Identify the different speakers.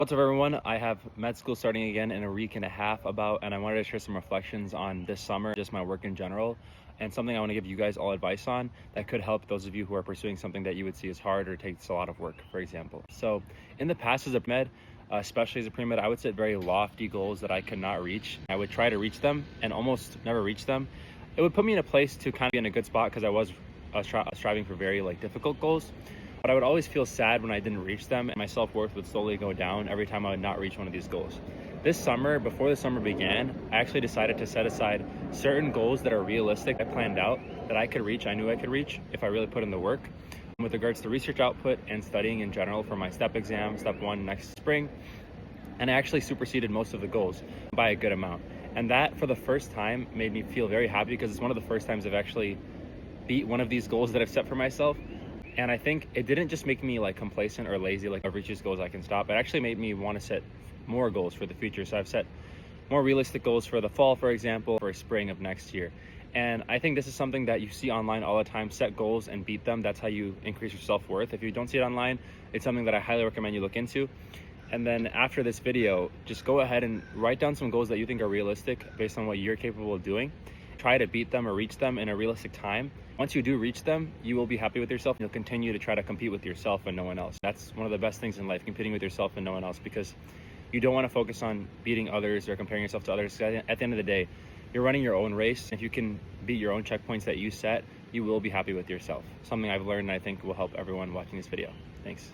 Speaker 1: What's up, everyone? I have med school starting again in a week and a half and I wanted to share some reflections on this summer, just my work in general, and something I want to give you guys all advice on that could help those of you who are pursuing something that you would see as hard or takes a lot of work, for example. So in the past as a med, especially as a pre-med, I would set very lofty goals that I could not reach. I would try to reach them and almost never reach them. It would put me in a place to kind of be in a good spot because I was striving for very difficult goals. But I would always feel sad when I didn't reach them, and my self-worth would slowly go down every time I would not reach one of these goals. This summer, before the summer began, I actually decided to set aside certain goals that are realistic. I planned out that I could reach, I knew I could reach if I really put in the work. With regards to research output and studying in general for my STEP exam, Step 1 next spring, and I actually superseded most of the goals by a good amount. And that, for the first time, made me feel very happy because it's one of the first times I've actually beat one of these goals that I've set for myself. And I think it didn't just make me complacent or lazy, I've reached these goals, I can stop. It actually made me want to set more goals for the future. So I've set more realistic goals for the fall, for example, for spring of next year. And I think this is something that you see online all the time. Set goals and beat them. That's how you increase your self-worth. If you don't see it online, it's something that I highly recommend you look into. And then after this video, just go ahead and write down some goals that you think are realistic based on what you're capable of doing. Try to beat them or reach them in a realistic time. Once you do reach them, you will be happy with yourself. You'll continue to try to compete with yourself and no one else. That's one of the best things in life, competing with yourself and no one else, because you don't want to focus on beating others or comparing yourself to others. At the end of the day, you're running your own race. If you can beat your own checkpoints that you set, you will be happy with yourself. Something I've learned and I think will help everyone watching this video. Thanks.